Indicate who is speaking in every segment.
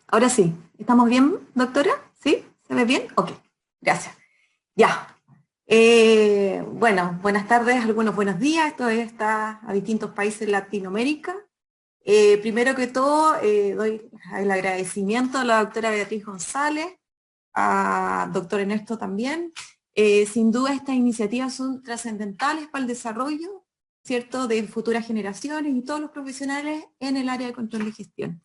Speaker 1: Ahora sí. ¿Estamos bien, doctora? ¿Sí? ¿Se ve bien? Ok, gracias. Ya. Bueno, buenas tardes, algunos buenos días. Esto está a distintos países de Latinoamérica. Primero que todo, doy el agradecimiento a la doctora Beatriz González, a doctor Ernesto también. Sin duda estas iniciativas son trascendentales para el desarrollo, ¿cierto?, de futuras generaciones y todos los profesionales en el área de control de gestión.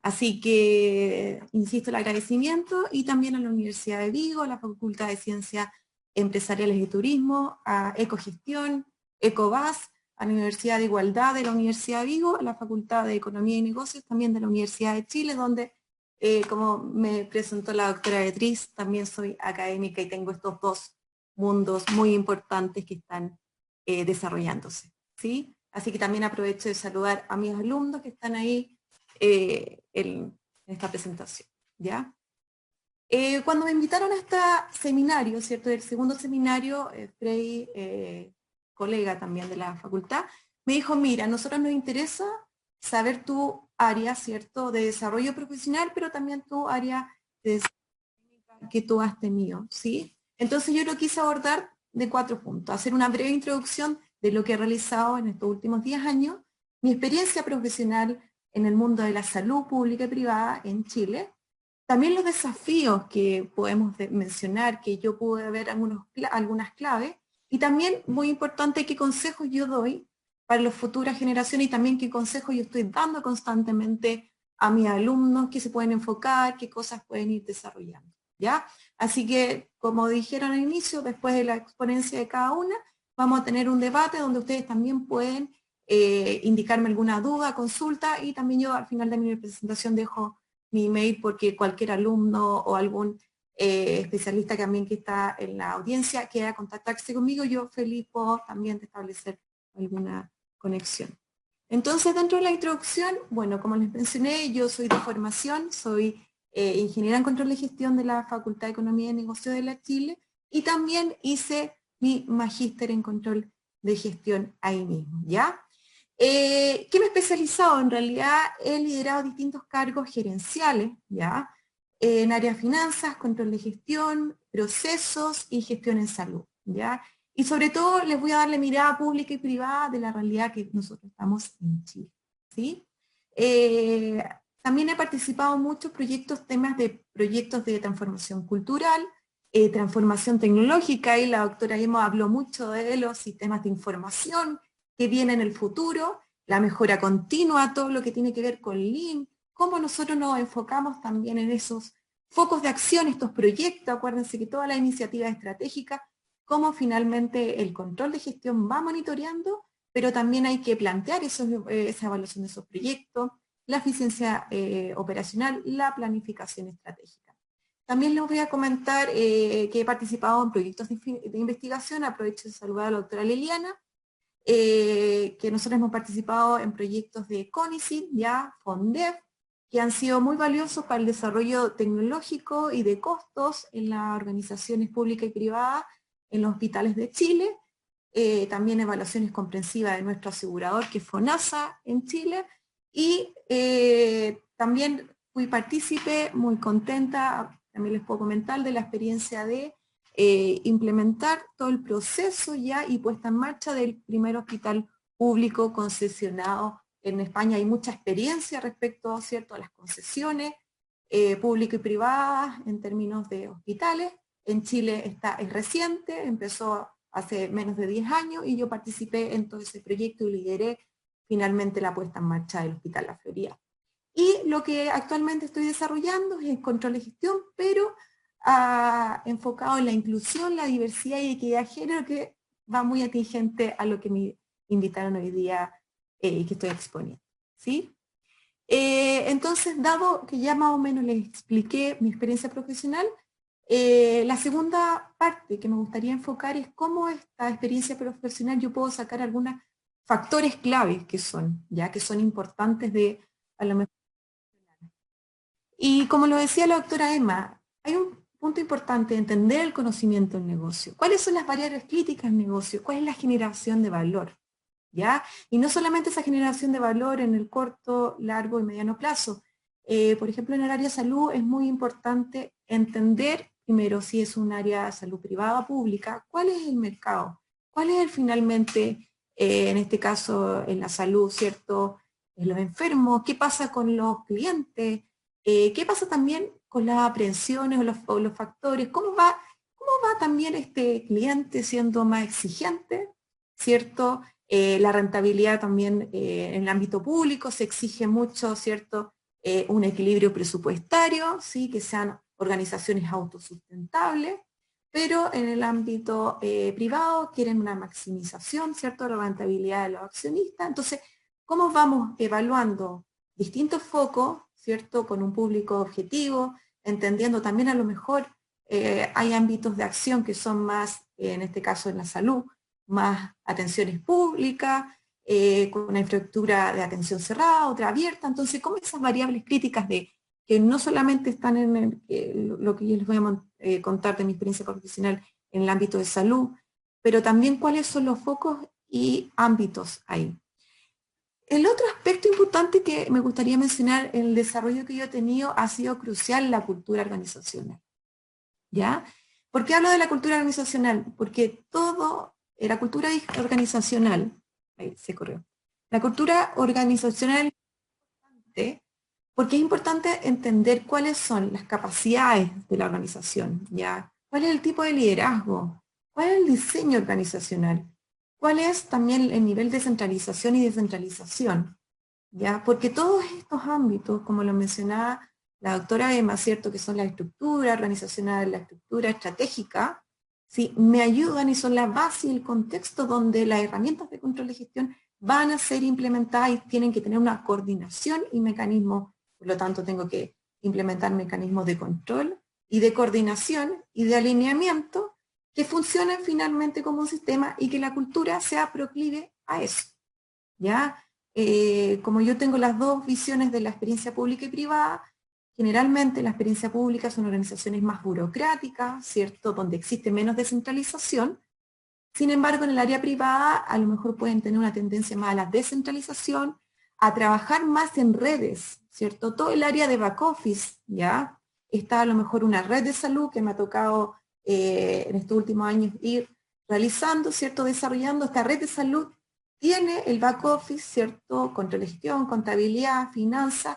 Speaker 1: Así que, insisto, el agradecimiento y también a la Universidad de Vigo, a la Facultad de Ciencias Empresariales y Turismo, a Ecogestión, Ecovas, a la Universidad de Igualdad de la Universidad de Vigo, a la Facultad de Economía y Negocios también de la Universidad de Chile, donde, como me presentó la doctora Beatriz, también soy académica y tengo estos dos mundos muy importantes que están desarrollándose, ¿sí? Así que también aprovecho de saludar a mis alumnos que están ahí en esta presentación, ¿ya? Cuando me invitaron a este seminario, ¿cierto? El segundo seminario, Frey, colega también de la facultad, me dijo, mira, a nosotros nos interesa saber tu área, ¿cierto?, de desarrollo profesional, pero también tu área de desarrollo que tú has tenido, ¿sí? Entonces yo lo quise abordar de 4 puntos, hacer una breve introducción de lo que he realizado en estos últimos 10 años, mi experiencia profesional en el mundo de la salud pública y privada en Chile, también los desafíos que podemos mencionar, que yo pude ver algunas claves, y también, muy importante, qué consejos yo doy para las futuras generaciones y también qué consejos yo estoy dando constantemente a mis alumnos, qué se pueden enfocar, qué cosas pueden ir desarrollando, ¿ya? Así que, como dijeron al inicio, después de la exponencia de cada una, vamos a tener un debate donde ustedes también pueden indicarme alguna duda, consulta, y también yo al final de mi presentación dejo mi email porque cualquier alumno o algún especialista también que está en la audiencia quiera contactarse conmigo, yo feliz puedo también de establecer alguna conexión. Entonces, dentro de la introducción, bueno, como les mencioné, yo soy de formación, soy ingeniera en control de gestión de la Facultad de Economía y Negocios de la Chile, y también hice mi magíster en control de gestión ahí mismo, ¿ya? ¿Qué me he especializado? En realidad he liderado distintos cargos gerenciales, ¿ya? En área de finanzas, control de gestión, procesos y gestión en salud, ¿ya? Y sobre todo les voy a dar la mirada pública y privada de la realidad que nosotros estamos en Chile, ¿sí? Eh, También he participado en muchos proyectos, proyectos de transformación cultural, transformación tecnológica, y la doctora Emma habló mucho de los sistemas de información, que viene en el futuro, la mejora continua, todo lo que tiene que ver con Lean, cómo nosotros nos enfocamos también en esos focos de acción, estos proyectos, acuérdense que toda la iniciativa estratégica, cómo finalmente el control de gestión va monitoreando, pero también hay que plantear esa evaluación de esos proyectos, la eficiencia operacional, la planificación estratégica. También les voy a comentar que he participado en proyectos de investigación, aprovecho de saludar a la doctora Liliana, que nosotros hemos participado en proyectos de CONICYT, ya, FONDEF, que han sido muy valiosos para el desarrollo tecnológico y de costos en las organizaciones públicas y privadas en los hospitales de Chile, también evaluaciones comprensivas de nuestro asegurador, que es FONASA en Chile, y también fui partícipe, muy contenta, también les puedo comentar, de la experiencia de implementar todo el proceso ya y puesta en marcha del primer hospital público concesionado en España. Hay mucha experiencia respecto, ¿cierto?, a las concesiones públicas y privadas en términos de hospitales. En Chile es reciente, empezó hace menos de 10 años, y yo participé en todo ese proyecto y lideré finalmente la puesta en marcha del Hospital La Florida. Y lo que actualmente estoy desarrollando es control de gestión, pero enfocado en la inclusión, la diversidad y equidad de género, que va muy atingente a lo que me invitaron hoy día y que estoy exponiendo, ¿sí? Entonces, dado que ya más o menos les expliqué mi experiencia profesional, la segunda parte que me gustaría enfocar es cómo esta experiencia profesional yo puedo sacar algunos factores claves ya que son importantes de, a lo mejor. Y como lo decía la doctora Emma, hay un punto importante de entender el conocimiento del negocio. ¿Cuáles son las variables críticas del negocio? ¿Cuál es la generación de valor? ¿Ya? Y no solamente esa generación de valor en el corto, largo y mediano plazo. por ejemplo, en el área de salud es muy importante entender, primero, si es un área de salud privada o pública, cuál es el mercado, cuál es finalmente, en este caso, en la salud, ¿cierto?, en los enfermos, qué pasa con los clientes, qué pasa también con las aprehensiones o los factores, cómo va también este cliente siendo más exigente, ¿cierto? La rentabilidad también en el ámbito público se exige mucho, ¿cierto? Un equilibrio presupuestario, ¿sí? Que sean organizaciones autosustentables, pero en el ámbito privado quieren una maximización, ¿cierto? De la rentabilidad de los accionistas. Entonces, ¿cómo vamos evaluando distintos focos, ¿cierto? Con un público objetivo, entendiendo también a lo mejor hay ámbitos de acción que son más, en este caso en la salud, más atenciones públicas, con una infraestructura de atención cerrada, otra abierta. Entonces, ¿cómo esas variables críticas de que no solamente están en lo que yo les voy a contar de mi experiencia profesional en el ámbito de salud, pero también cuáles son los focos y ámbitos ahí? El otro aspecto importante que me gustaría mencionar en el desarrollo que yo he tenido ha sido crucial la cultura organizacional. ¿Ya? ¿Por qué hablo de la cultura organizacional? Porque la cultura organizacional, ahí se corrió, la cultura organizacional es importante porque es importante entender cuáles son las capacidades de la organización, ¿ya? ¿Cuál es el tipo de liderazgo? ¿Cuál es el diseño organizacional? ¿Cuál es también el nivel de centralización y descentralización? ¿Ya? Porque todos estos ámbitos, como lo mencionaba la doctora Emma, ¿cierto? Que son la estructura organizacional, la estructura estratégica, ¿sí? Me ayudan y son la base y el contexto donde las herramientas de control de gestión van a ser implementadas y tienen que tener una coordinación y mecanismos, por lo tanto tengo que implementar mecanismos de control y de coordinación y de alineamiento que funcionen finalmente como un sistema y que la cultura sea proclive a eso, ¿ya? Como yo tengo las dos visiones de la experiencia pública y privada, generalmente la experiencia pública son organizaciones más burocráticas, ¿cierto? Donde existe menos descentralización. Sin embargo, en el área privada a lo mejor pueden tener una tendencia más a la descentralización, a trabajar más en redes, ¿cierto? Todo el área de back office, ¿ya? Está a lo mejor una red de salud que me ha tocado en estos últimos años ir realizando, ¿cierto? Desarrollando esta red de salud. Tiene el back office, ¿cierto? Control de gestión, contabilidad, finanzas,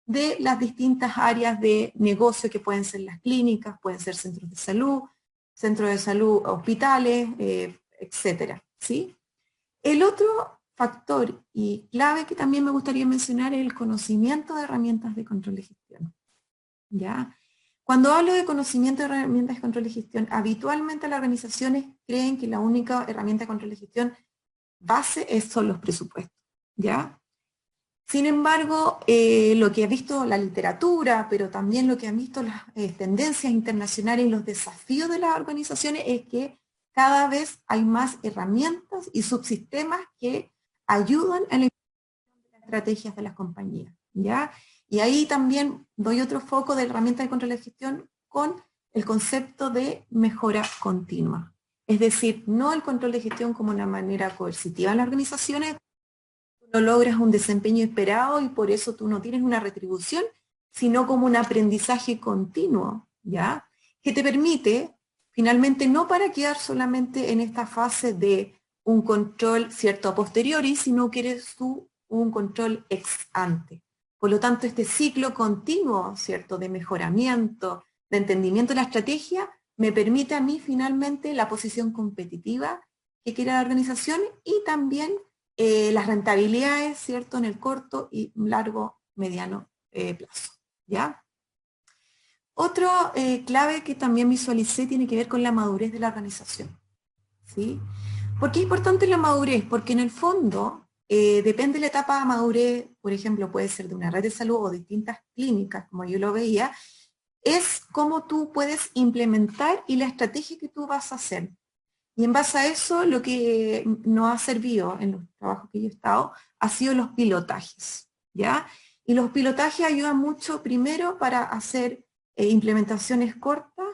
Speaker 1: de las distintas áreas de negocio que pueden ser las clínicas, pueden ser centros de salud, hospitales, etcétera, ¿sí? El otro factor y clave que también me gustaría mencionar es el conocimiento de herramientas de control de gestión, ¿ya? Cuando hablo de conocimiento de herramientas de control de gestión, habitualmente las organizaciones creen que la única herramienta de control de gestión base son los presupuestos, ¿ya? Sin embargo, lo que ha visto la literatura, pero también lo que han visto las tendencias internacionales y los desafíos de las organizaciones es que cada vez hay más herramientas y subsistemas que ayudan a la implementación de las estrategias de las compañías, ¿ya? Y ahí también doy otro foco de herramientas de control de gestión con el concepto de mejora continua. Es decir, no el control de gestión como una manera coercitiva en las organizaciones, no logras un desempeño esperado y por eso tú no tienes una retribución, sino como un aprendizaje continuo, ¿ya? Que te permite, finalmente, no para quedar solamente en esta fase de un control, ¿cierto?, a posteriori, sino que eres tú un control ex ante. Por lo tanto, este ciclo continuo, ¿cierto?, de mejoramiento, de entendimiento de la estrategia, me permite a mí finalmente la posición competitiva que quiere la organización y también las rentabilidades, ¿cierto?, en el corto y largo, mediano plazo, ¿ya? Otro clave que también visualicé tiene que ver con la madurez de la organización, ¿sí? ¿Por qué es importante la madurez? Porque en el fondo, depende de la etapa de madurez, por ejemplo, puede ser de una red de salud o distintas clínicas, como yo lo veía, es cómo tú puedes implementar y la estrategia que tú vas a hacer. Y en base a eso, lo que nos ha servido en los trabajos que yo he estado, ha sido los pilotajes, ¿ya? Y los pilotajes ayudan mucho, primero, para hacer implementaciones cortas,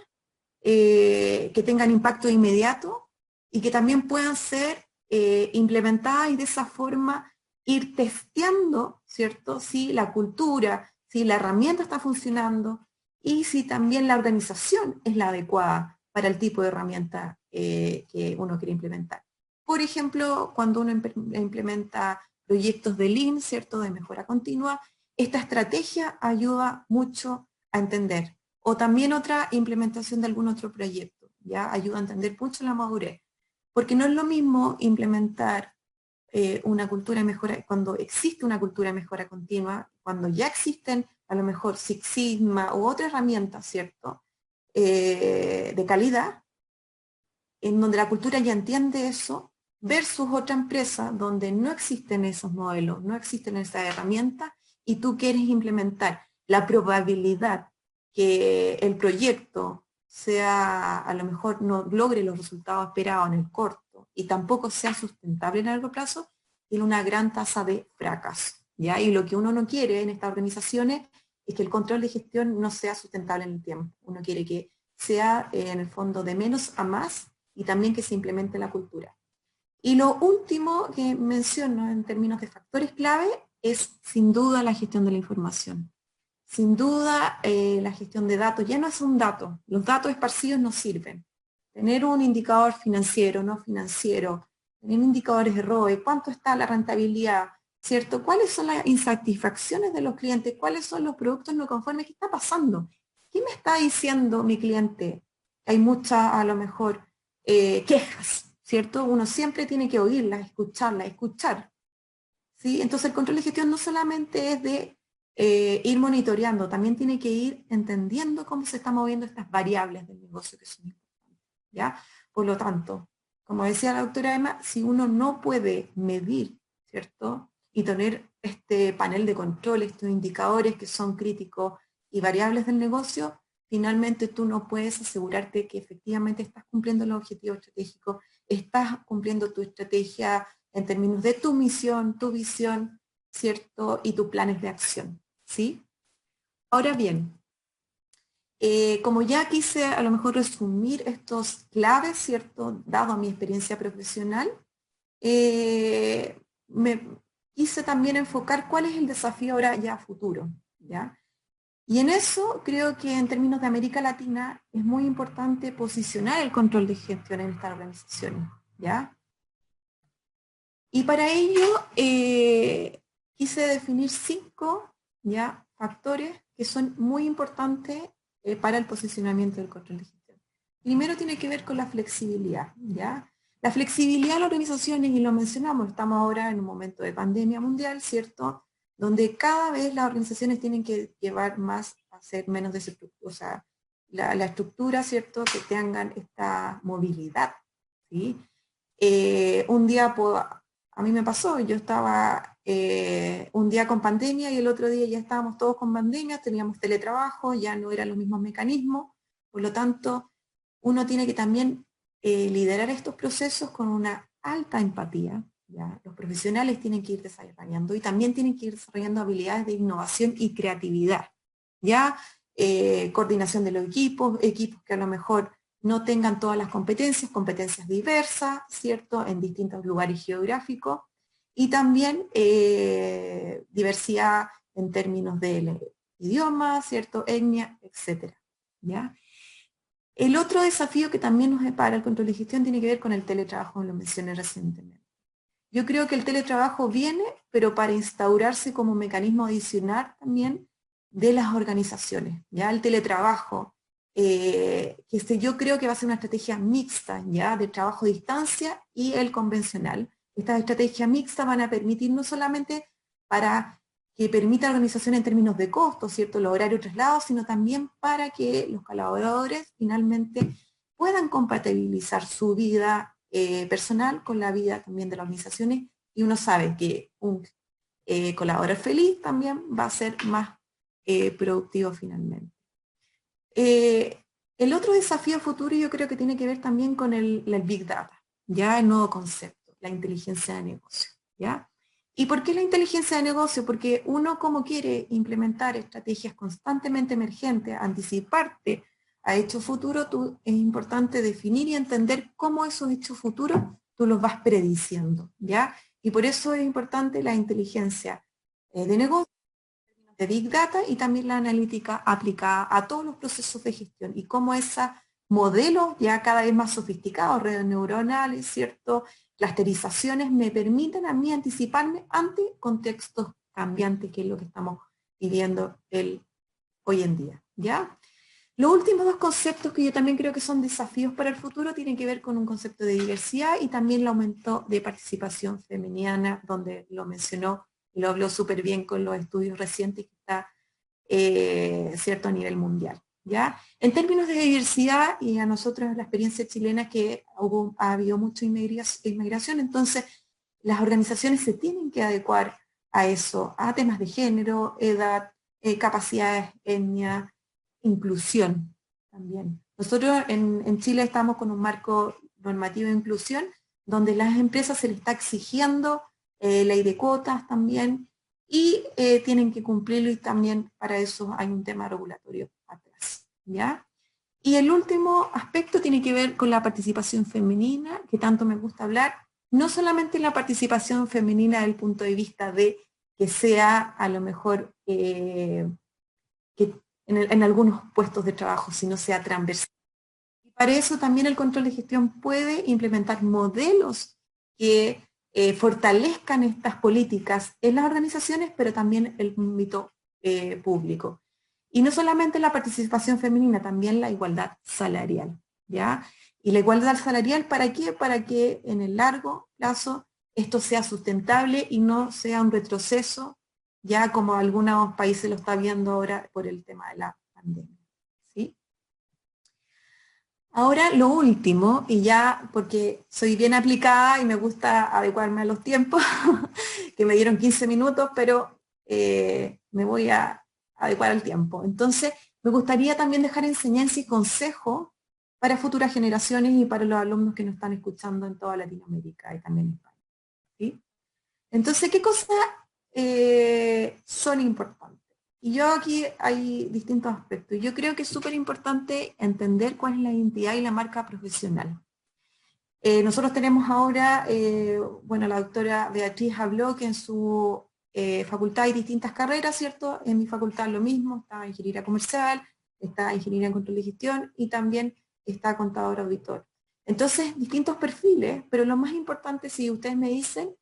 Speaker 1: que tengan impacto inmediato, y que también puedan ser implementadas y de esa forma ir testeando, ¿cierto? Si la cultura, si la herramienta está funcionando y si también la organización es la adecuada para el tipo de herramienta que uno quiere implementar. Por ejemplo, cuando uno implementa proyectos de Lean, ¿cierto?, de mejora continua, esta estrategia ayuda mucho a entender. O también otra implementación de algún otro proyecto, ¿ya? Ayuda a entender mucho la madurez. Porque no es lo mismo implementar una cultura de mejora, cuando existe una cultura de mejora continua, cuando ya existen a lo mejor Six Sigma u otra herramienta, ¿cierto?, de calidad, en donde la cultura ya entiende eso, versus otra empresa donde no existen esos modelos, no existen esas herramientas, y tú quieres implementar la probabilidad que el proyecto sea, a lo mejor no logre los resultados esperados en el corto, y tampoco sea sustentable en el largo plazo, tiene una gran tasa de fracaso, ¿ya? Y lo que uno no quiere en estas organizaciones es que el control de gestión no sea sustentable en el tiempo. Uno quiere que sea, en el fondo, de menos a más, y también que se implemente la cultura. Y lo último que menciono en términos de factores clave es sin duda la gestión de la información. Sin duda la gestión de datos ya no es un dato, los datos esparcidos no sirven. Tener un indicador financiero, no financiero, tener indicadores de ROE, cuánto está la rentabilidad, ¿cierto? ¿Cuáles son las insatisfacciones de los clientes? ¿Cuáles son los productos no conformes? ¿Qué está pasando? ¿Qué me está diciendo mi cliente? Hay muchas, a lo mejor, quejas, ¿cierto? Uno siempre tiene que oírlas, escucharlas, escuchar, ¿sí? Entonces el control de gestión no solamente es de ir monitoreando, también tiene que ir entendiendo cómo se están moviendo estas variables del negocio que son importantes, ¿ya? Por lo tanto, como decía la doctora Emma, si uno no puede medir, ¿cierto?, y tener este panel de control, estos indicadores que son críticos y variables del negocio, finalmente tú no puedes asegurarte que efectivamente estás cumpliendo los objetivos estratégicos, estás cumpliendo tu estrategia en términos de tu misión, tu visión, ¿cierto?, y tus planes de acción, ¿sí? Ahora bien, como ya quise a lo mejor resumir estos claves, ¿cierto?, dado mi experiencia profesional, me quise también enfocar cuál es el desafío ahora ya futuro, ¿ya? Y en eso creo que en términos de América Latina es muy importante posicionar el control de gestión en estas organizaciones, ¿ya? Y para ello quise definir 5 ¿ya?, factores que son muy importantes para el posicionamiento del control de gestión. Primero tiene que ver con la flexibilidad, ¿ya? La flexibilidad de las organizaciones, y lo mencionamos, estamos ahora en un momento de pandemia mundial, ¿cierto?, donde cada vez las organizaciones tienen que llevar más a ser menos desestructuradas, o sea, la estructura, ¿cierto?, que tengan esta movilidad, ¿sí? Un día a mí me pasó, yo estaba un día con pandemia y el otro día ya estábamos todos con pandemia, teníamos teletrabajo, ya no eran los mismos mecanismos, por lo tanto, uno tiene que también liderar estos procesos con una alta empatía, ¿ya? Los profesionales tienen que ir desarrollando y también tienen que ir desarrollando habilidades de innovación y creatividad, ¿ya? Coordinación de los equipos, equipos que a lo mejor no tengan todas las competencias, competencias diversas, ¿cierto?, en distintos lugares geográficos, y también diversidad en términos de idioma, ¿cierto?, etnia, etc. ¿Ya? El otro desafío que también nos depara el control de gestión tiene que ver con el teletrabajo, lo mencioné recientemente. Yo creo que el teletrabajo viene, pero para instaurarse como un mecanismo adicional también de las organizaciones. ¿Ya? El teletrabajo, yo creo que va a ser una estrategia mixta, ¿ya?, de trabajo a distancia y el convencional. Estas estrategias mixtas van a permitir no solamente para que permita la organización en términos de costos, ¿cierto?, los horarios traslados, sino también para que los colaboradores finalmente puedan compatibilizar su vida personal con la vida también de las organizaciones, y uno sabe que un colaborador feliz también va a ser más productivo finalmente. El otro desafío futuro yo creo que tiene que ver también con el Big Data, ya el nuevo concepto, la inteligencia de negocio, ¿ya? ¿Y por qué la inteligencia de negocio? Porque uno, como quiere implementar estrategias constantemente emergentes, anticiparte a hechos futuros, es importante definir y entender cómo esos hechos futuros tú los vas prediciendo, ¿ya? Y por eso es importante la inteligencia de negocio, de Big Data y también la analítica aplicada a todos los procesos de gestión y cómo esos modelos ya cada vez más sofisticados, redes neuronales, ¿cierto? Clusterizaciones me permiten a mí anticiparme ante contextos cambiantes, que es lo que estamos viviendo hoy en día, ¿ya? Los últimos dos conceptos que yo también creo que son desafíos para el futuro tienen que ver con un concepto de diversidad y también el aumento de participación femenina, donde lo mencionó y lo habló súper bien con los estudios recientes que está cierto a nivel mundial. ¿Ya? En términos de diversidad, y a nosotros la experiencia chilena que ha habido mucha inmigración, entonces las organizaciones se tienen que adecuar a eso, a temas de género, edad, capacidades, etnia, inclusión también. Nosotros en Chile estamos con un marco normativo de inclusión, donde las empresas se les está exigiendo ley de cuotas también, y tienen que cumplirlo, y también para eso hay un tema regulatorio atrás, ¿ya? Y el último aspecto tiene que ver con la participación femenina, que tanto me gusta hablar, no solamente la participación femenina desde el punto de vista de que sea a lo mejor que en algunos puestos de trabajo, sino sea transversal. Y para eso también el control de gestión puede implementar modelos que fortalezcan estas políticas en las organizaciones, pero también en el ámbito público. Y no solamente la participación femenina, también la igualdad salarial, ¿ya? Y la igualdad salarial, ¿para qué? Para que en el largo plazo esto sea sustentable y no sea un retroceso, ya como algunos países lo están viendo ahora por el tema de la pandemia, ¿sí? Ahora lo último, y ya porque soy bien aplicada y me gusta adecuarme a los tiempos, que me dieron 15 minutos, pero me voy a adecuar al tiempo. Entonces, me gustaría también dejar enseñanza y consejo para futuras generaciones y para los alumnos que nos están escuchando en toda Latinoamérica y también en España, ¿sí? Entonces, ¿qué cosas son importantes? Y yo aquí hay distintos aspectos. Yo creo que es súper importante entender cuál es la identidad y la marca profesional. Nosotros tenemos ahora, bueno, la doctora Beatriz habló que en su facultad hay distintas carreras, ¿cierto? En mi facultad lo mismo, está ingeniería comercial, está ingeniería en control de gestión y también está contador auditor. Entonces, distintos perfiles, pero lo más importante, si ustedes me dicen,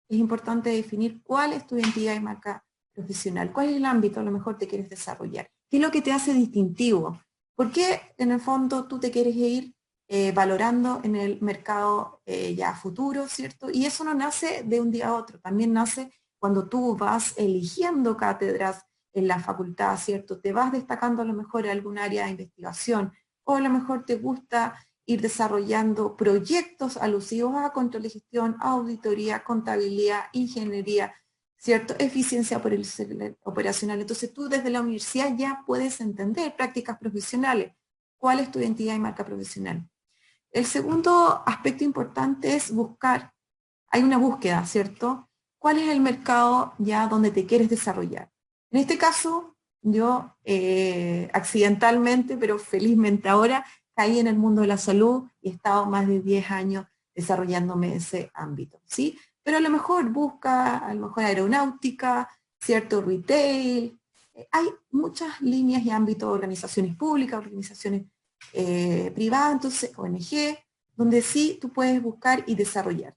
Speaker 1: es importante definir cuál es tu identidad y marca profesional, cuál es el ámbito a lo mejor te quieres desarrollar, qué es lo que te hace distintivo, por qué en el fondo tú te quieres ir valorando en el mercado ya futuro, ¿cierto? Y eso no nace de un día a otro, también nace cuando tú vas eligiendo cátedras en la facultad, ¿cierto? Te vas destacando a lo mejor en algún área de investigación, o a lo mejor te gusta ir desarrollando proyectos alusivos a control de gestión, auditoría, contabilidad, ingeniería, ¿cierto? Eficiencia operacional. Entonces tú desde la universidad ya puedes entender prácticas profesionales. ¿Cuál es tu identidad y marca profesional? El segundo aspecto importante es buscar, hay una búsqueda, ¿cierto? ¿Cuál es el mercado ya donde te quieres desarrollar? En este caso, yo accidentalmente, pero felizmente ahora, caí en el mundo de la salud y he estado más de 10 años desarrollándome en ese ámbito, ¿sí? Pero a lo mejor busca, a lo mejor aeronáutica, cierto retail, hay muchas líneas y ámbitos, organizaciones públicas, organizaciones privadas, entonces ONG, donde sí tú puedes buscar y desarrollar.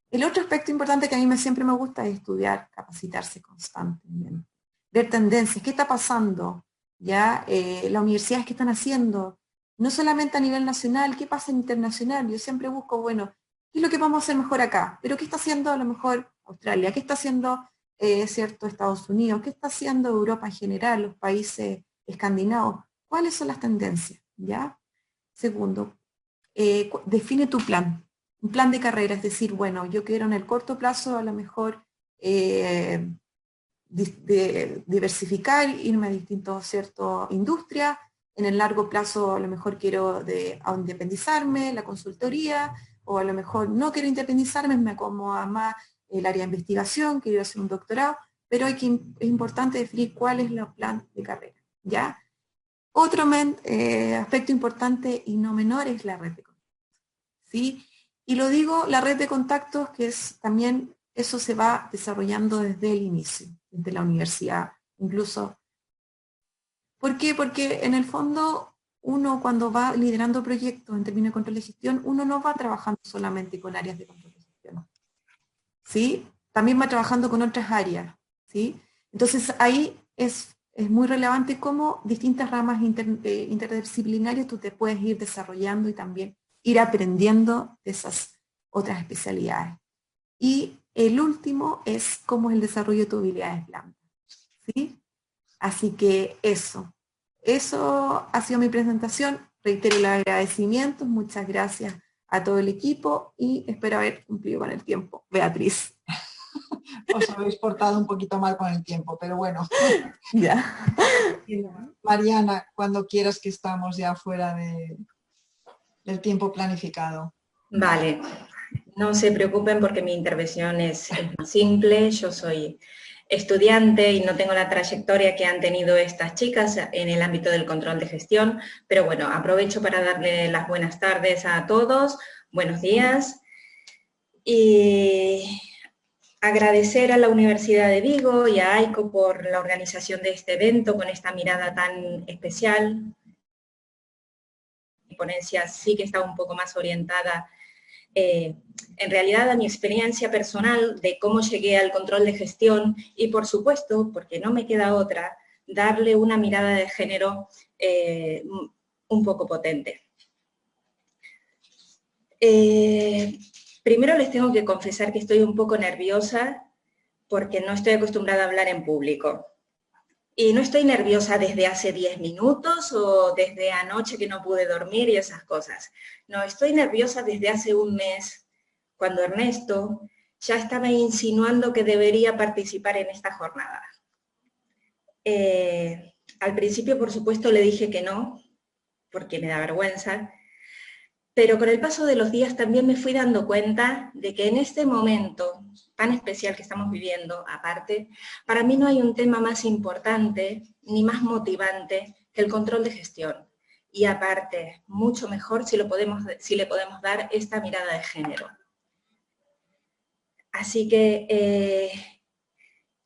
Speaker 1: El otro aspecto importante que a mí siempre me gusta es estudiar, capacitarse constantemente, ver tendencias, qué está pasando, ya las universidades qué están haciendo, no solamente a nivel nacional, qué pasa internacional. Yo siempre busco, bueno, qué es lo que vamos a hacer mejor acá, pero qué está haciendo a lo mejor Australia, qué está haciendo cierto Estados Unidos, qué está haciendo Europa en general, los países escandinavos, cuáles son las tendencias, ¿ya? Segundo, define tu plan, un plan de carrera, es decir, bueno, yo quiero en el corto plazo a lo mejor diversificar, irme a distintas industrias, en el largo plazo a lo mejor quiero independizarme, la consultoría, o a lo mejor no quiero independizarme, me acomoda más el área de investigación, quiero hacer un doctorado, pero es importante definir cuál es el plan de carrera, ¿ya? Otro aspecto importante y no menor es la red de contactos, ¿sí? Y lo digo, la red de contactos, que es también, eso se va desarrollando desde el inicio, desde la universidad, incluso. ¿Por qué? Porque en el fondo uno cuando va liderando proyectos en términos de control de gestión, uno no va trabajando solamente con áreas de control de gestión, ¿sí? También va trabajando con otras áreas, ¿sí? Entonces ahí es muy relevante cómo distintas ramas interdisciplinarias tú te puedes ir desarrollando y también ir aprendiendo de esas otras especialidades. Y el último es cómo es el desarrollo de tus habilidades blandas, ¿sí? Así que eso ha sido mi presentación. Reitero los agradecimientos, muchas gracias a todo el equipo y espero haber cumplido con el tiempo. Beatriz.
Speaker 2: Os habéis portado un poquito mal con el tiempo, pero bueno.
Speaker 1: Ya.
Speaker 2: Mariana, cuando quieras, que estamos ya fuera del tiempo planificado.
Speaker 3: Vale, no se preocupen porque mi intervención es más simple. Yo soy estudiante y no tengo la trayectoria que han tenido estas chicas en el ámbito del control de gestión, pero bueno, aprovecho para darle las buenas tardes a todos, buenos días, y agradecer a la Universidad de Vigo y a AICO por la organización de este evento con esta mirada tan especial. Mi ponencia sí que está un poco más orientada en realidad a mi experiencia personal de cómo llegué al control de gestión y, por supuesto, porque no me queda otra, darle una mirada de género un poco potente. Primero les tengo que confesar que estoy un poco nerviosa porque no estoy acostumbrada a hablar en público. Y no estoy nerviosa desde hace 10 minutos o desde anoche que no pude dormir y esas cosas. No, estoy nerviosa desde hace un mes, cuando Ernesto ya estaba insinuando que debería participar en esta jornada. Al principio, por supuesto, le dije que no, porque me da vergüenza, pero con el paso de los días también me fui dando cuenta de que en este momento tan especial que estamos viviendo, aparte, para mí no hay un tema más importante ni más motivante que el control de gestión. Y aparte, mucho mejor si le podemos dar esta mirada de género. Así que,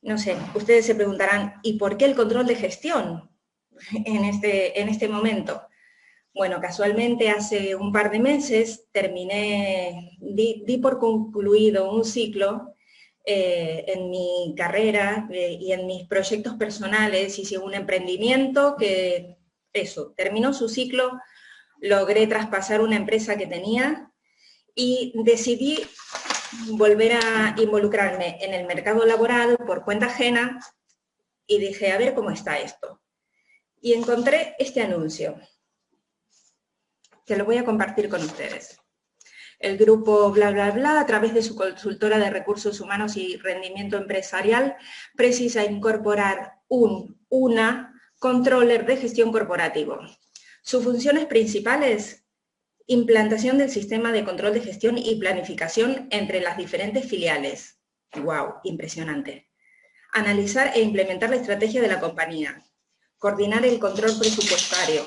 Speaker 3: no sé, ustedes se preguntarán, ¿y por qué el control de gestión en este momento? Bueno, casualmente hace un par de meses di por concluido un ciclo en mi carrera y en mis proyectos personales. Hice un emprendimiento que, terminó su ciclo, logré traspasar una empresa que tenía y decidí volver a involucrarme en el mercado laboral por cuenta ajena y dije, a ver cómo está esto. Y encontré este anuncio, que lo voy a compartir con ustedes. El grupo Bla Bla Bla, a través de su consultora de recursos humanos y rendimiento empresarial, precisa incorporar una controller de gestión corporativo. Sus funciones principales: implantación del sistema de control de gestión y planificación entre las diferentes filiales. ¡Wow! Impresionante. Analizar e implementar la estrategia de la compañía. Coordinar el control presupuestario.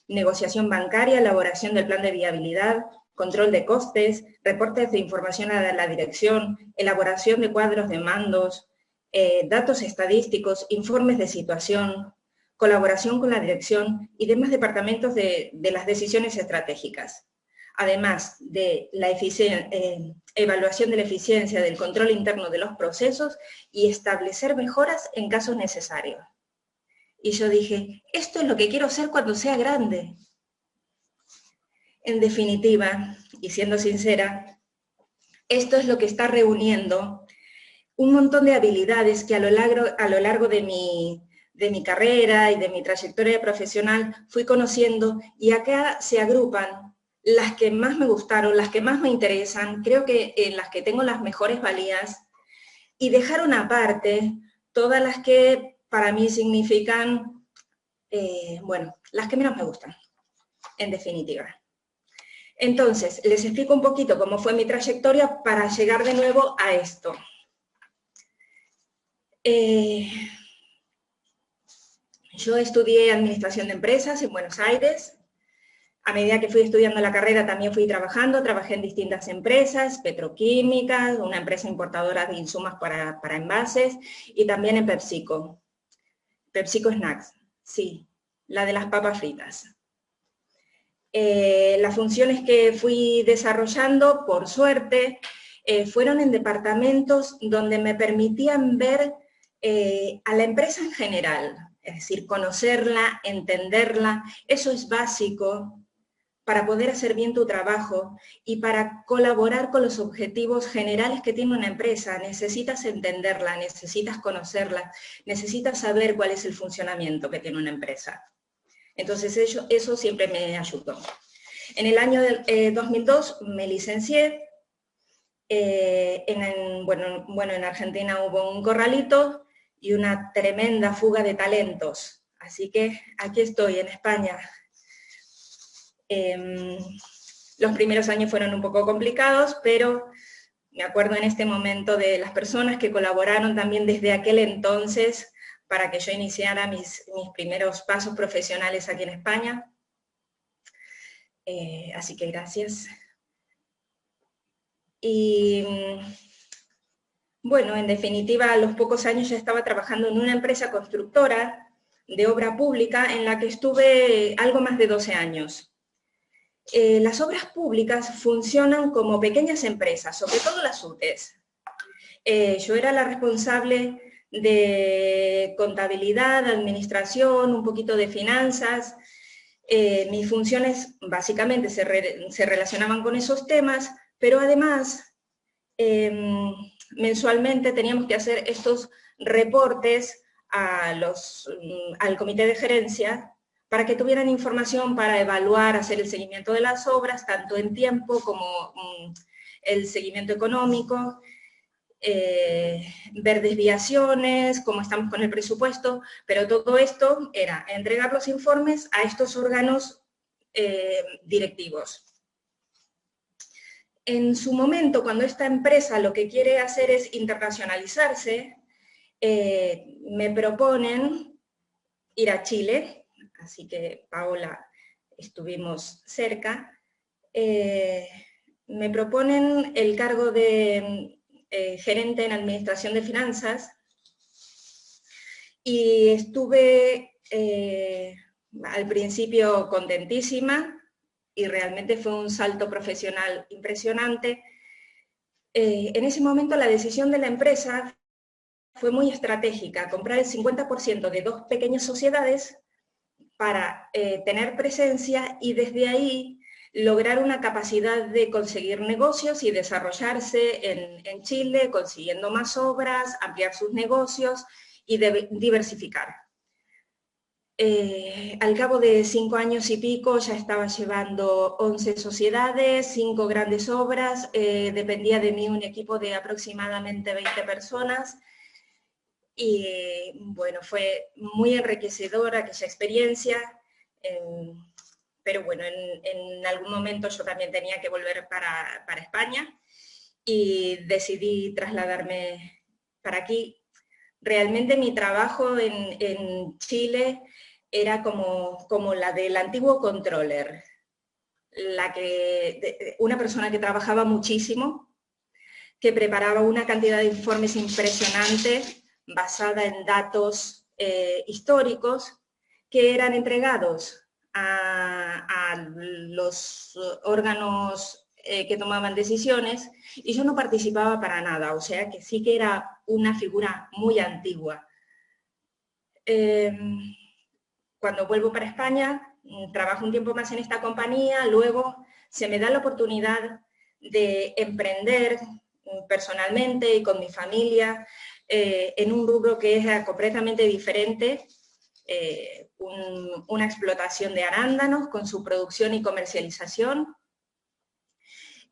Speaker 3: Negociación bancaria, elaboración del plan de viabilidad, control de costes, reportes de información a la dirección, elaboración de cuadros de mandos, datos estadísticos, informes de situación, colaboración con la dirección y demás departamentos de las decisiones estratégicas. Además de la evaluación de la eficiencia del control interno de los procesos y establecer mejoras en casos necesarios. Y yo dije, esto es lo que quiero hacer cuando sea grande. En definitiva, y siendo sincera, esto es lo que está reuniendo un montón de habilidades que a lo largo de mi carrera y de mi trayectoria profesional fui conociendo, y acá se agrupan las que más me gustaron, las que más me interesan, creo que en las que tengo las mejores valías, y dejaron aparte todas las que para mí significan, bueno, las que menos me gustan, en definitiva. Entonces, les explico un poquito cómo fue mi trayectoria para llegar de nuevo a esto. Yo estudié Administración de Empresas en Buenos Aires. A medida que fui estudiando la carrera también fui trabajando, trabajé en distintas empresas, petroquímicas, una empresa importadora de insumos para envases, y también en PepsiCo. PepsiCo Snacks, sí, la de las papas fritas. Las funciones que fui desarrollando, por suerte, fueron en departamentos donde me permitían ver a la empresa en general, es decir, conocerla, entenderla. Eso es básico para poder hacer bien tu trabajo y para colaborar con los objetivos generales que tiene una empresa. Necesitas entenderla, necesitas conocerla, necesitas saber cuál es el funcionamiento que tiene una empresa. Entonces eso siempre me ayudó. En el año 2002 me licencié. En Argentina hubo un corralito y una tremenda fuga de talentos. Así que aquí estoy, en España. Los primeros años fueron un poco complicados, pero me acuerdo en este momento de las personas que colaboraron también desde aquel entonces para que yo iniciara mis primeros pasos profesionales aquí en España. Así que gracias. Y bueno, en definitiva, a los pocos años ya estaba trabajando en una empresa constructora de obra pública en la que estuve algo más de 12 años. Las obras públicas funcionan como pequeñas empresas, sobre todo las UTEs. Yo era la responsable de contabilidad, administración, un poquito de finanzas. Mis funciones básicamente se relacionaban con esos temas, pero además mensualmente teníamos que hacer estos reportes al comité de gerencia para que tuvieran información para evaluar, hacer el seguimiento de las obras, tanto en tiempo como el seguimiento económico, ver desviaciones, cómo estamos con el presupuesto, pero todo esto era entregar los informes a estos órganos directivos. En su momento, cuando esta empresa lo que quiere hacer es internacionalizarse, me proponen ir a Chile, así que Paola estuvimos cerca. Me proponen el cargo de gerente en administración de finanzas y estuve al principio contentísima y realmente fue un salto profesional impresionante. En ese momento la decisión de la empresa fue muy estratégica, comprar el 50% de 2 pequeñas sociedades para tener presencia y desde ahí lograr una capacidad de conseguir negocios y desarrollarse en Chile, consiguiendo más obras, ampliar sus negocios y diversificar. Al cabo de 5 años y pico ya estaba llevando 11 sociedades, 5 grandes obras, dependía de mí un equipo de aproximadamente 20 personas y bueno, fue muy enriquecedora aquella experiencia, pero bueno, en algún momento yo también tenía que volver para España y decidí trasladarme para aquí. Realmente mi trabajo en Chile era como la del antiguo controller, una persona que trabajaba muchísimo, que preparaba una cantidad de informes impresionantes basada en datos históricos que eran entregados a los órganos que tomaban decisiones y yo no participaba para nada, o sea que sí que era una figura muy antigua. Cuando vuelvo para España, trabajo un tiempo más en esta compañía, luego se me da la oportunidad de emprender personalmente y con mi familia en un rubro que es completamente diferente, una explotación de arándanos con su producción y comercialización.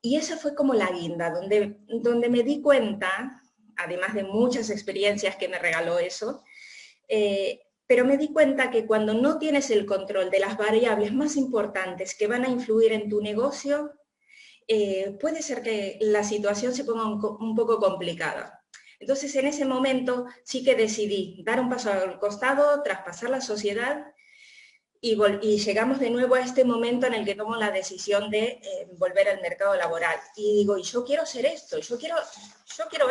Speaker 3: Y esa fue como la guinda, donde me di cuenta, además de muchas experiencias que me regaló eso, pero me di cuenta que cuando no tienes el control de las variables más importantes que van a influir en tu negocio, puede ser que la situación se ponga un poco complicada. Entonces, en ese momento sí que decidí dar un paso al costado, traspasar la sociedad y llegamos de nuevo a este momento en el que tomo la decisión de volver al mercado laboral. Y digo, y yo quiero ser esto, yo quiero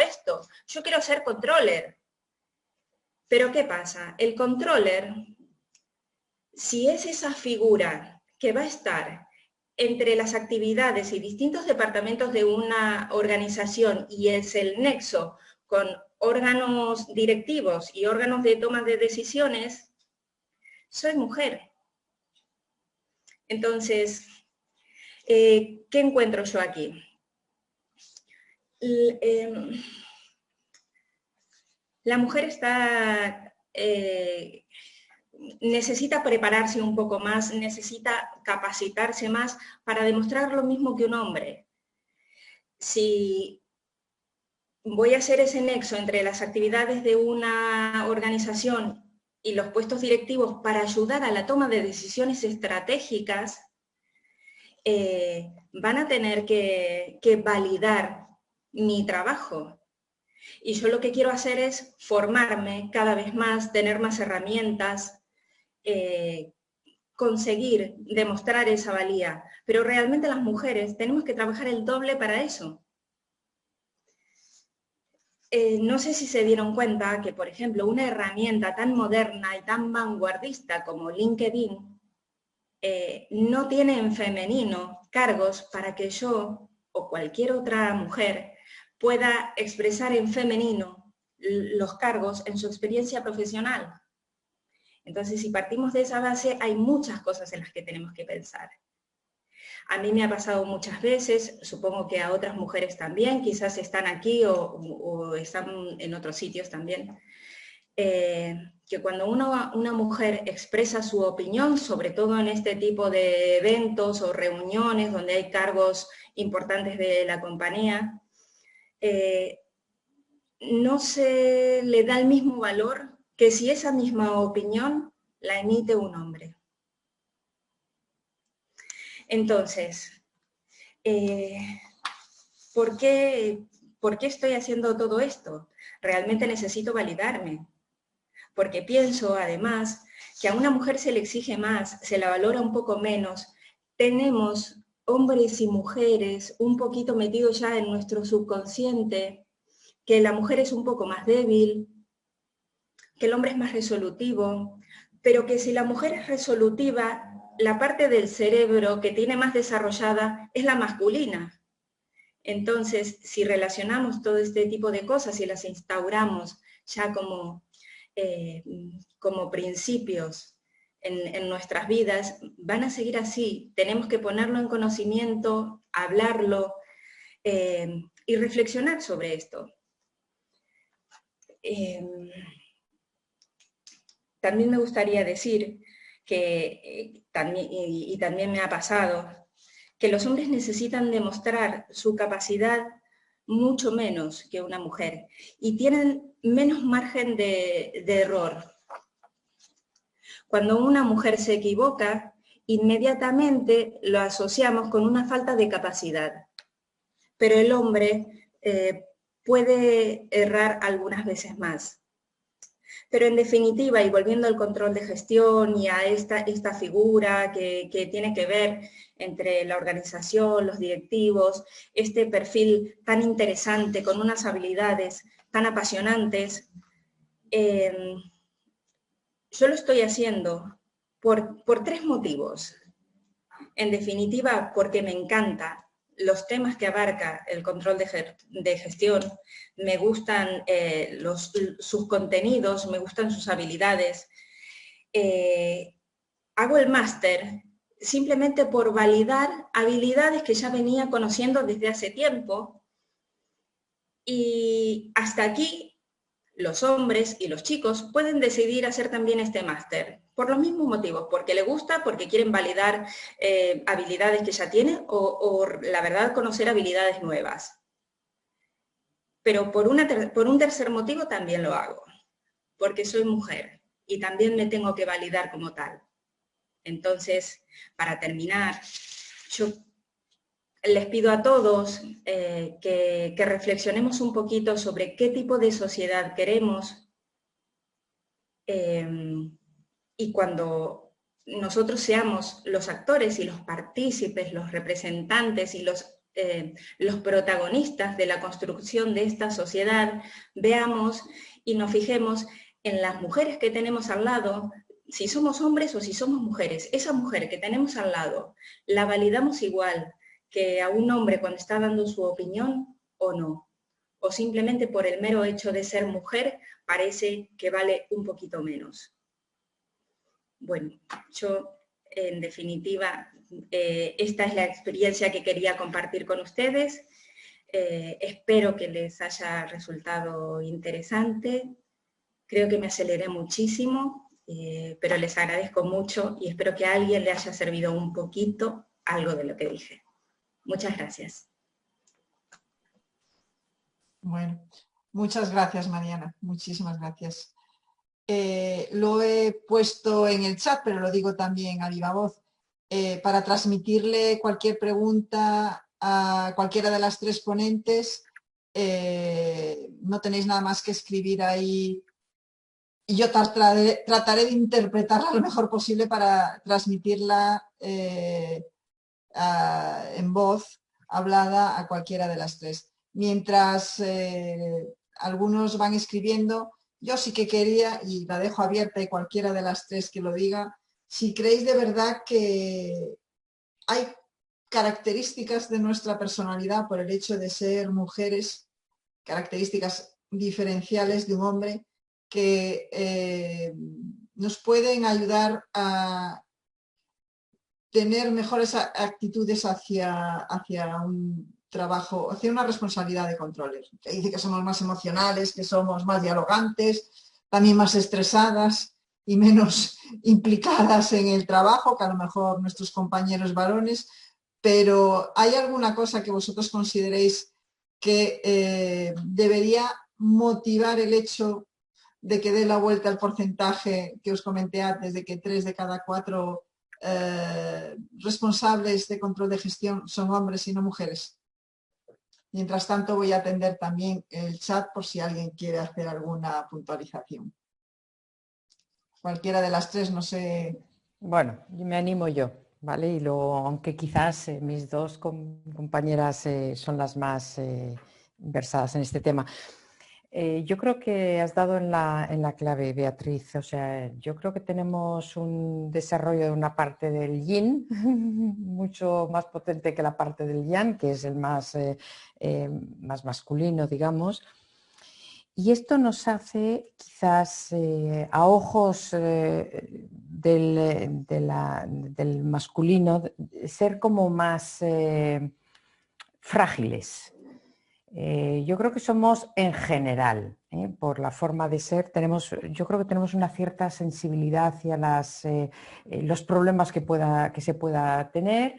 Speaker 3: esto, yo quiero ser controller. Pero ¿qué pasa? El controller, si es esa figura que va a estar entre las actividades y distintos departamentos de una organización y es el nexo con órganos directivos y órganos de toma de decisiones, soy mujer. Entonces, ¿qué encuentro yo aquí? La mujer necesita prepararse un poco más, necesita capacitarse más para demostrar lo mismo que un hombre. Si voy a hacer ese nexo entre las actividades de una organización y los puestos directivos para ayudar a la toma de decisiones estratégicas, van a tener que validar mi trabajo. Y yo lo que quiero hacer es formarme cada vez más, tener más herramientas, conseguir demostrar esa valía. Pero realmente las mujeres tenemos que trabajar el doble para eso. No sé si se dieron cuenta que, por ejemplo, una herramienta tan moderna y tan vanguardista como LinkedIn no tiene en femenino cargos para que yo o cualquier otra mujer pueda expresar en femenino los cargos en su experiencia profesional. Entonces, si partimos de esa base, hay muchas cosas en las que tenemos que pensar. A mí me ha pasado muchas veces, supongo que a otras mujeres también, quizás están aquí o están en otros sitios también, que cuando una mujer expresa su opinión, sobre todo en este tipo de eventos o reuniones donde hay cargos importantes de la compañía, no se le da el mismo valor que si esa misma opinión la emite un hombre. Entonces, ¿por qué estoy haciendo todo esto? Realmente necesito validarme, porque pienso, además, que a una mujer se le exige más, se la valora un poco menos. Tenemos hombres y mujeres un poquito metidos ya en nuestro subconsciente, que la mujer es un poco más débil, que el hombre es más resolutivo, pero que si la mujer es resolutiva, la parte del cerebro que tiene más desarrollada es la masculina. Entonces, si relacionamos todo este tipo de cosas y las instauramos ya como principios en nuestras vidas, van a seguir así. Tenemos que ponerlo en conocimiento, hablarlo y reflexionar sobre esto. También me gustaría decir que, también me ha pasado, que los hombres necesitan demostrar su capacidad mucho menos que una mujer y tienen menos margen de error. Cuando una mujer se equivoca, inmediatamente lo asociamos con una falta de capacidad. Pero el hombre puede errar algunas veces más. Pero en definitiva, y volviendo al control de gestión y a esta figura que tiene que ver entre la organización, los directivos, este perfil tan interesante, con unas habilidades tan apasionantes, yo lo estoy haciendo por 3 motivos. En definitiva, porque me encanta los temas que abarca el control de gestión, me gustan sus contenidos, me gustan sus habilidades. Hago el máster simplemente por validar habilidades que ya venía conociendo desde hace tiempo. Y hasta aquí los hombres y los chicos pueden decidir hacer también este máster, por los mismos motivos, porque le gusta, porque quieren validar habilidades que ya tienen o, la verdad, conocer habilidades nuevas. Pero por un tercer motivo también lo hago, porque soy mujer y también me tengo que validar como tal. Entonces, para terminar, yo les pido a todos que reflexionemos un poquito sobre qué tipo de sociedad queremos y cuando nosotros seamos los actores y los partícipes, los representantes y los protagonistas de la construcción de esta sociedad, veamos y nos fijemos en las mujeres que tenemos al lado, si somos hombres o si somos mujeres, esa mujer que tenemos al lado, ¿la validamos igual que a un hombre cuando está dando su opinión o no? O simplemente por el mero hecho de ser mujer parece que vale un poquito menos. Bueno, yo en definitiva, esta es la experiencia que quería compartir con ustedes. Espero que les haya resultado interesante. Creo que me aceleré muchísimo, pero les agradezco mucho y espero que a alguien le haya servido un poquito algo de lo que dije. Muchas gracias.
Speaker 2: Bueno, muchas gracias, Mariana. Muchísimas gracias. Lo he puesto en el chat, pero lo digo también a viva voz, para transmitirle cualquier pregunta a cualquiera de las tres ponentes. No tenéis nada más que escribir ahí y yo trataré de interpretarla lo mejor posible para transmitirla en voz hablada a cualquiera de las tres. Mientras algunos van escribiendo, yo sí que quería, y la dejo abierta y cualquiera de las tres que lo diga, si creéis de verdad que hay características de nuestra personalidad por el hecho de ser mujeres, características diferenciales de un hombre que nos pueden ayudar a tener mejores actitudes hacia un trabajo, hacia una responsabilidad de controles. Que dice que somos más emocionales, que somos más dialogantes, también más estresadas y menos implicadas en el trabajo que a lo mejor nuestros compañeros varones, pero ¿hay alguna cosa que vosotros consideréis que debería motivar el hecho de que dé la vuelta al porcentaje que os comenté antes, de que 3 de cada 4 responsables de control de gestión son hombres y no mujeres? Mientras tanto voy a atender también el chat por si alguien quiere hacer alguna puntualización. Cualquiera de las tres, no sé.
Speaker 4: Bueno, me animo yo, ¿vale? Y aunque quizás mis dos compañeras son las más versadas en este tema. Yo creo que has dado en la clave, Beatriz. O sea, yo creo que tenemos un desarrollo de una parte del yin mucho más potente que la parte del yang, que es el más masculino, digamos. Y esto nos hace quizás a ojos del masculino ser como más frágiles. Yo creo que somos en general, por la forma de ser, yo creo que tenemos una cierta sensibilidad hacia los problemas que se pueda tener.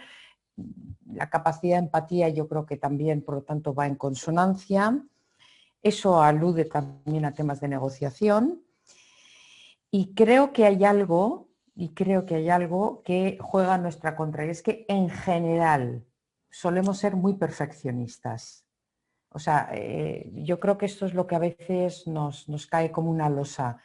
Speaker 4: La capacidad de empatía yo creo que también, por lo tanto, va en consonancia. Eso alude también a temas de negociación. Y creo que hay algo que juega en nuestra contra, y es que en general solemos ser muy perfeccionistas. O sea, yo creo que esto es lo que a veces nos cae como una losa.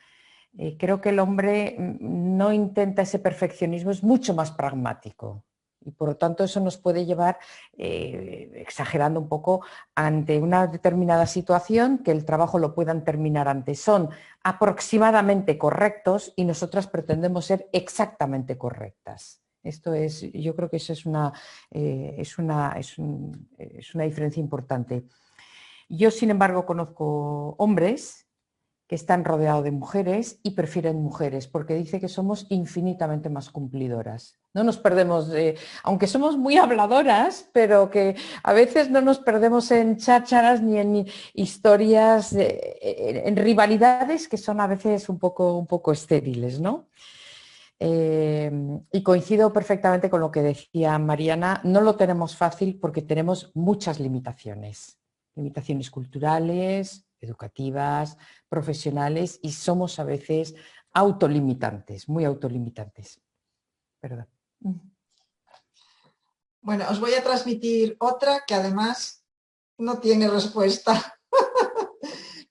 Speaker 4: Creo que el hombre no intenta ese perfeccionismo, es mucho más pragmático. Y por lo tanto eso nos puede llevar, exagerando un poco, ante una determinada situación, que el trabajo lo puedan terminar antes. Son aproximadamente correctos y nosotras pretendemos ser exactamente correctas. Yo creo que eso es una diferencia importante. Yo, sin embargo, conozco hombres que están rodeados de mujeres y prefieren mujeres porque dice que somos infinitamente más cumplidoras. No nos perdemos, aunque somos muy habladoras, pero que a veces no nos perdemos en chácharas ni en historias, en rivalidades que son a veces un poco estériles, ¿no? Y coincido perfectamente con lo que decía Mariana, no lo tenemos fácil porque tenemos muchas limitaciones culturales, educativas, profesionales, y somos a veces autolimitantes, muy autolimitantes. Perdón.
Speaker 2: Bueno, os voy a transmitir otra que además no tiene respuesta.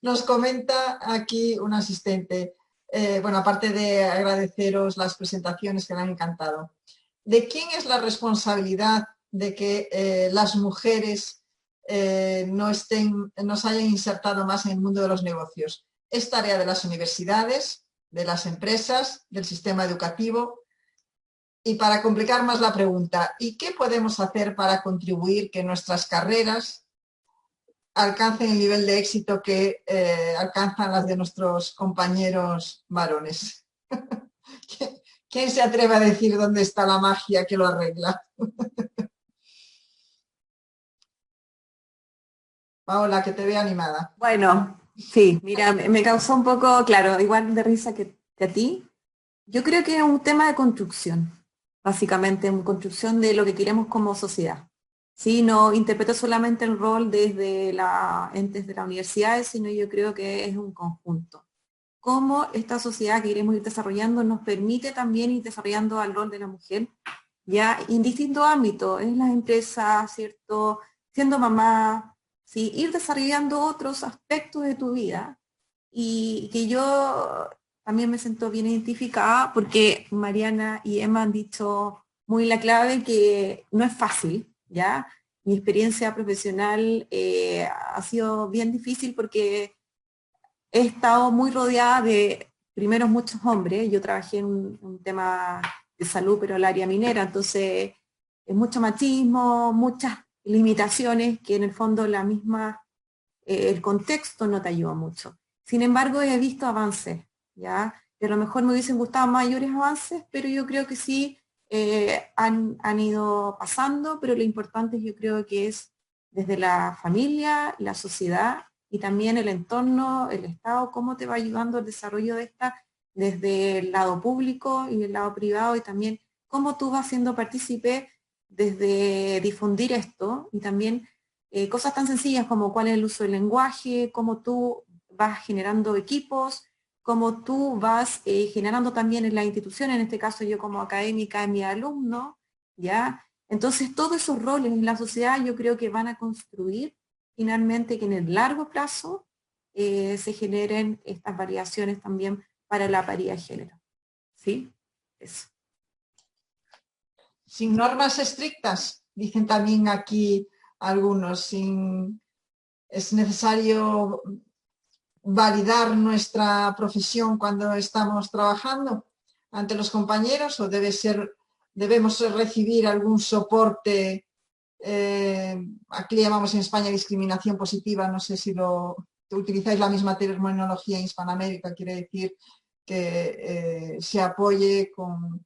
Speaker 2: Nos comenta aquí un asistente, bueno, aparte de agradeceros las presentaciones que me han encantado. ¿De quién es la responsabilidad de que las mujeres no se hayan insertado más en el mundo de los negocios? es tarea de las universidades, de las empresas, del sistema educativo. Y para complicar más la pregunta, ¿y qué podemos hacer para contribuir que nuestras carreras alcancen el nivel de éxito que alcanzan las de nuestros compañeros varones? ¿Quién se atreve a decir dónde está la magia que lo arregla? Paola, que te veo animada.
Speaker 1: Bueno, sí, mira, me causó un poco, claro, igual de risa que a ti. Yo creo que es un tema de construcción, básicamente, una construcción de lo que queremos como sociedad. Sí, no interpreto solamente el rol desde entes de las universidades, sino yo creo que es un conjunto. Cómo esta sociedad que queremos ir desarrollando nos permite también ir desarrollando al rol de la mujer, ya en distintos ámbitos, en las empresas, ¿cierto? Siendo mamá, ¿sí? Ir desarrollando otros aspectos de tu vida y que yo también me siento bien identificada porque Mariana y Emma han dicho muy la clave que no es fácil, ¿ya? Mi experiencia profesional ha sido bien difícil porque he estado muy rodeada de, primero, muchos hombres. Yo trabajé en un tema de salud, pero en el área minera, entonces es mucho machismo, muchas limitaciones que en el fondo el contexto no te ayuda mucho. Sin embargo, he visto avances, ¿ya? Que a lo mejor me hubiesen gustado mayores avances, pero yo creo que sí han ido pasando, pero lo importante yo creo que es desde la familia, la sociedad y también el entorno, el Estado, cómo te va ayudando el desarrollo de esta desde el lado público y el lado privado y también cómo tú vas siendo partícipe desde difundir esto y también cosas tan sencillas como cuál es el uso del lenguaje, cómo tú vas generando equipos, cómo tú vas generando también en la institución, en este caso yo como académica, en mi alumno, ¿ya? Entonces todos esos roles en la sociedad yo creo que van a construir finalmente que en el largo plazo se generen estas variaciones también para la paridad de género. ¿Sí? Eso.
Speaker 2: Sin normas estrictas, dicen también aquí algunos, es necesario validar nuestra profesión cuando estamos trabajando ante los compañeros o debemos recibir algún soporte, aquí le llamamos en España discriminación positiva, no sé si utilizáis la misma terminología en Hispanoamérica, quiere decir que se apoye con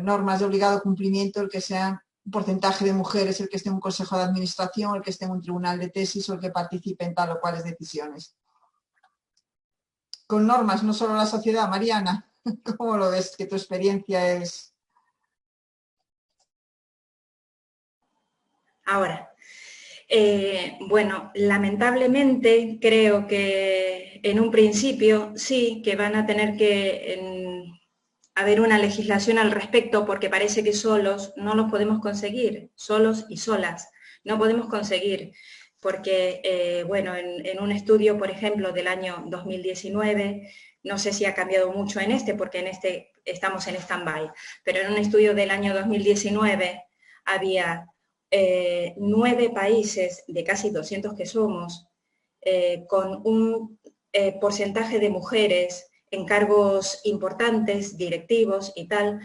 Speaker 2: normas de obligado cumplimiento el que sea un porcentaje de mujeres, el que esté en un consejo de administración, el que esté en un tribunal de tesis o el que participe en tal o cuales decisiones. Con normas, no solo la sociedad. Mariana, ¿cómo lo ves? Que tu experiencia es...
Speaker 3: Ahora, bueno, lamentablemente creo que en un principio sí que van a tener que haber una legislación al respecto porque parece que solos no lo podemos conseguir, solos y solas, no podemos conseguir. Porque, bueno, en un estudio, por ejemplo, del año 2019, no sé si ha cambiado mucho en porque en este estamos en stand-by, pero en un estudio del año 2019 había 9 países, de casi 200 que somos, con un porcentaje de mujeres en cargos importantes, directivos y tal,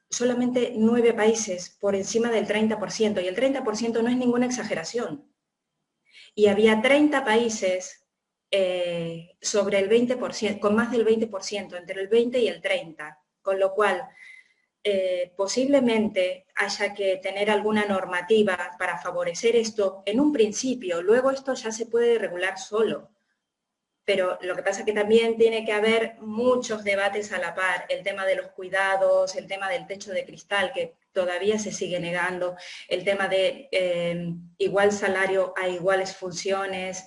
Speaker 3: solamente 9 países por encima del 30%, y el 30% no es ninguna exageración. Y había 30 países sobre el 20%, con más del 20%, entre el 20 y el 30%, con lo cual posiblemente haya que tener alguna normativa para favorecer esto en un principio, luego esto ya se puede regular solo. Pero lo que pasa es que también tiene que haber muchos debates a la par, el tema de los cuidados, el tema del techo de cristal, que todavía se sigue negando, el tema de igual salario a iguales funciones.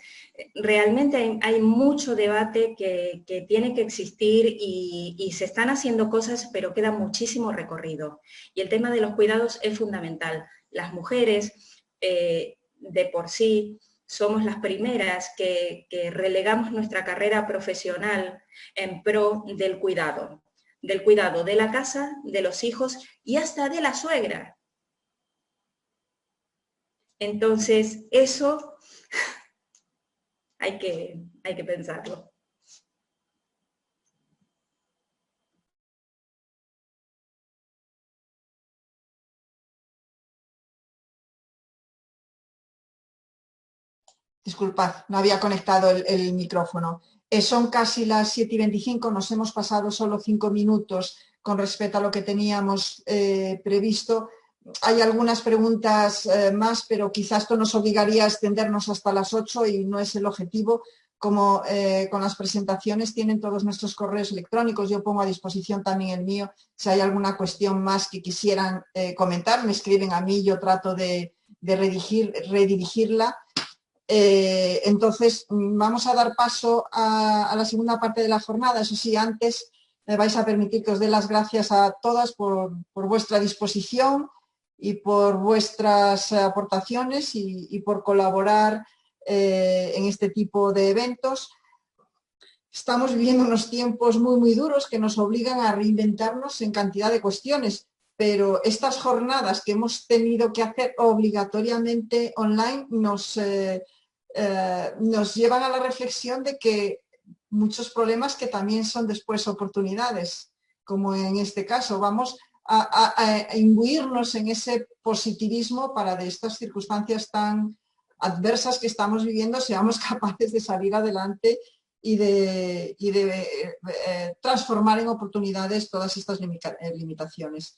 Speaker 3: Realmente hay mucho debate que tiene que existir y se están haciendo cosas, pero queda muchísimo recorrido. Y el tema de los cuidados es fundamental. Las mujeres, de por sí, somos las primeras que relegamos nuestra carrera profesional en pro del cuidado de la casa, de los hijos y hasta de la suegra. Entonces, eso hay que pensarlo.
Speaker 2: Disculpad, no había conectado el micrófono. Son casi las 7:25, nos hemos pasado solo 5 minutos con respecto a lo que teníamos previsto. Hay algunas preguntas más, pero quizás esto nos obligaría a extendernos hasta las 8 y no es el objetivo. Como con las presentaciones tienen todos nuestros correos electrónicos, yo pongo a disposición también el mío. Si hay alguna cuestión más que quisieran comentar, me escriben a mí, yo trato de redirigirla. Entonces, vamos a dar paso a la segunda parte de la jornada. Eso sí, antes me vais a permitir que os dé las gracias a todas por vuestra disposición y por vuestras aportaciones y por colaborar en este tipo de eventos. Estamos viviendo unos tiempos muy, muy duros que nos obligan a reinventarnos en cantidad de cuestiones, pero estas jornadas que hemos tenido que hacer obligatoriamente online nos llevan a la reflexión de que muchos problemas que también son después oportunidades, como en este caso. Vamos a imbuirnos en ese positivismo para de estas circunstancias tan adversas que estamos viviendo seamos capaces de salir adelante y de transformar en oportunidades todas estas limitaciones.